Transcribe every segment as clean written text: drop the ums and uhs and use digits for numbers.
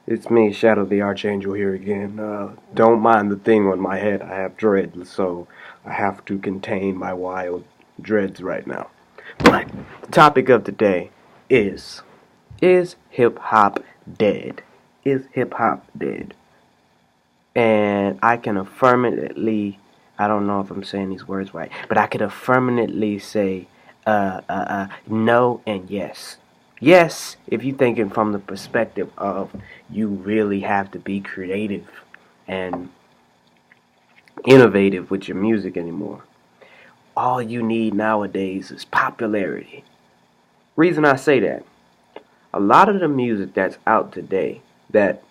It's me, Shadow the Archangel here again. Don't mind the thing on my head. I have dreads, so I have to contain my wild dreads right now. But the topic of today is hip hop dead? Is hip hop dead? And I can affirmatively, I don't know if I'm saying these words right, but I can affirmatively say no and yes. Yes, if you're thinking from the perspective of you really have to be creative and innovative with your music anymore. All you need nowadays is popularity. Reason I say that, a lot of the music that's out today that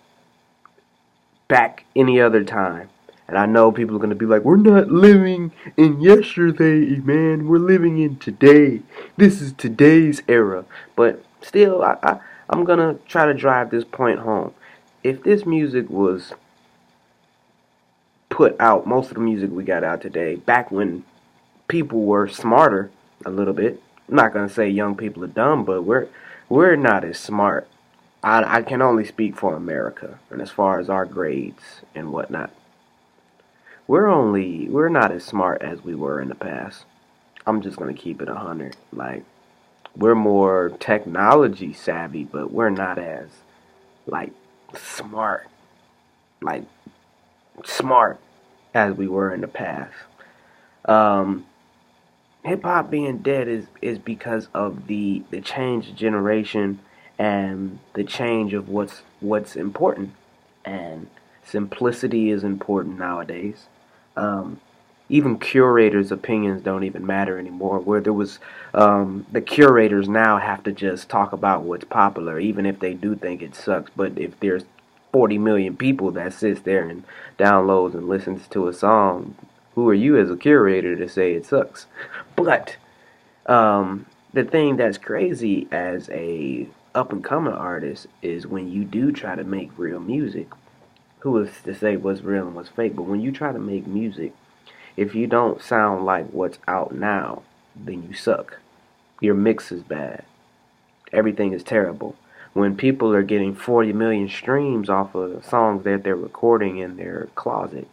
back any other time, and I know people are going to be like, we're not living in yesterday, man. We're living in today. This is today's era. But still, I'm going to try to drive this point home. If this music was put out, most of the music we got out today, back when people were smarter a little bit. I'm not going to say young people are dumb, but we're not as smart. I can only speak for America, and as far as our grades and whatnot. We're not as smart as we were in the past. I'm just gonna keep it 100. Like, we're more technology savvy, but we're not as like smart, like smart as we were in the past. Um, Hip hop being dead is because of the change of generation and the change of what's important. And simplicity is important nowadays. Um, Even curators' opinions don't even matter anymore. Where there was the curators now have to just talk about what's popular, even if they do think it sucks. But if there's 40 million people that sits there and downloads and listens to a song, who are you as a curator to say it sucks? But the thing that's crazy as a up and coming artist is when you do try to make real music. Who is to say what's real and what's fake? But when you try to make music, if you don't sound like what's out now, then you suck. Your mix is bad. Everything is terrible. When people are getting 40 million streams off of songs that they're recording in their closet,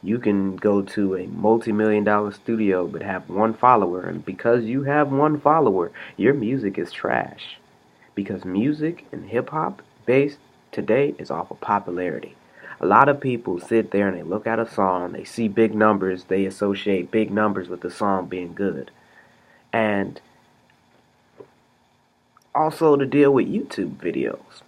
you can go to a multi-million-dollar studio but have one follower, and because you have one follower, your music is trash. Because music and hip hop based today is off of popularity. A lot of people sit there and they look at a song, they see big numbers, they associate big numbers with the song being good. And also to deal with YouTube videos.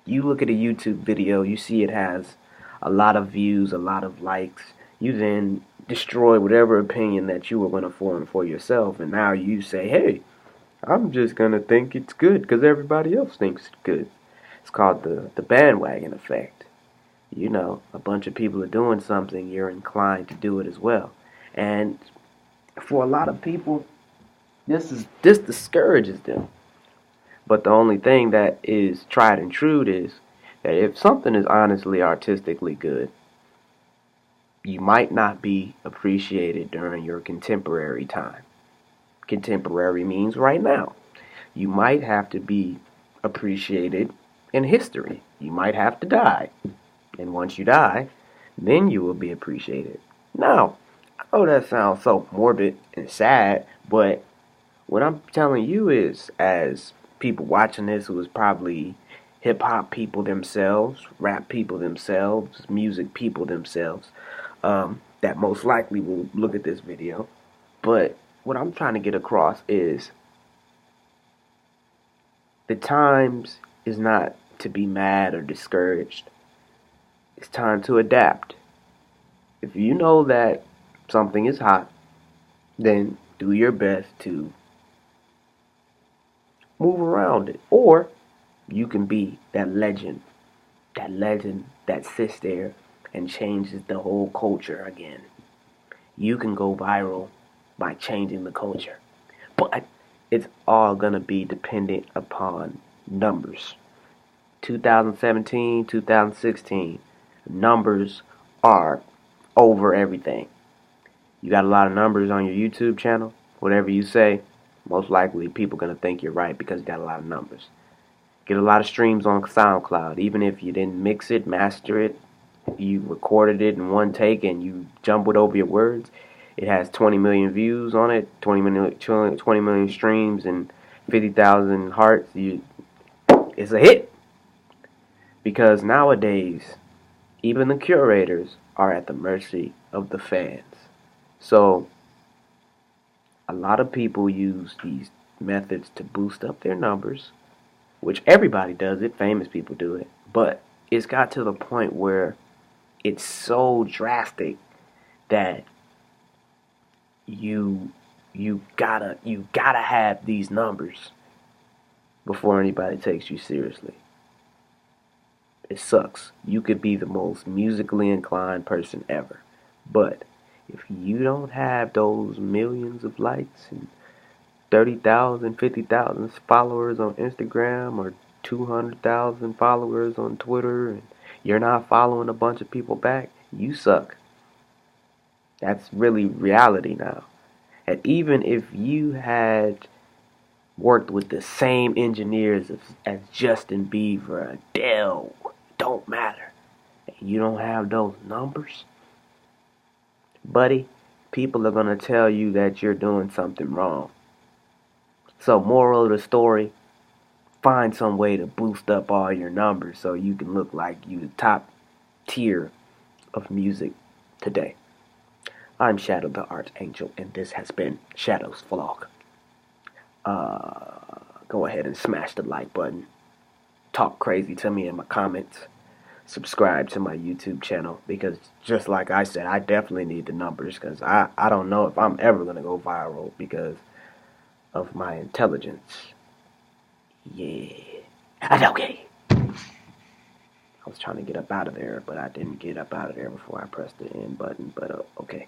You look at a YouTube video, you see it has a lot of views, a lot of likes. You then destroy whatever opinion that you were going to form for yourself, and now you say, hey, I'm just going to think it's good because everybody else thinks it's good. It's called the bandwagon effect. You know, a bunch of people are doing something, you're inclined to do it as well. And for a lot of people, this discourages them. But the only thing that is tried and true is that if something is honestly artistically good, you might not be appreciated during your contemporary time. Contemporary means right now. You might have to be appreciated in history. You might have to die. And once you die, then you will be appreciated. Now, I know that sounds so morbid and sad, but what I'm telling you is, as people watching this who is probably hip hop people themselves, rap people themselves, music people themselves, that most likely will look at this video. But what I'm trying to get across is the times is not to be mad or discouraged. It's time to adapt. If you know that something is hot, then do your best to move around it. Or you can be that legend that sits there and changes the whole culture again. You can go viral by changing the culture. But it's all going to be dependent upon numbers. 2017, 2016, numbers are over everything. You got a lot of numbers on your YouTube channel, whatever you say, most likely people are going to think you're right because you got a lot of numbers. Get a lot of streams on SoundCloud. Even if you didn't mix it, master it, you recorded it in one take and you jumbled over your words, it has 20 million views on it, 20 million streams, and 50,000 hearts. It's a hit. Because nowadays, even the curators are at the mercy of the fans. So, a lot of people use these methods to boost up their numbers, which everybody does it, famous people do it, but it's got to the point where it's so drastic that you gotta have these numbers before anybody takes you seriously. It sucks. You could be the most musically inclined person ever, but if you don't have those millions of likes and 30,000, 50,000 followers on Instagram or 200,000 followers on Twitter and you're not following a bunch of people back, you suck. That's really reality now. And even if you had worked with the same engineers as Justin Bieber, Adele, don't matter. And you don't have those numbers, buddy, people are going to tell you that you're doing something wrong. So, moral of the story, find some way to boost up all your numbers so you can look like you the top tier of music today. I'm Shadow the Archangel, and this has been Shadow's Vlog. Go ahead and smash the like button. Talk crazy to me in my comments. Subscribe to my YouTube channel because just like I said, I definitely need the numbers because I don't know if I'm ever going to go viral because of my intelligence. Yeah. Okay. I was trying to get up out of there, but I didn't get up out of there before I pressed the end button, but okay.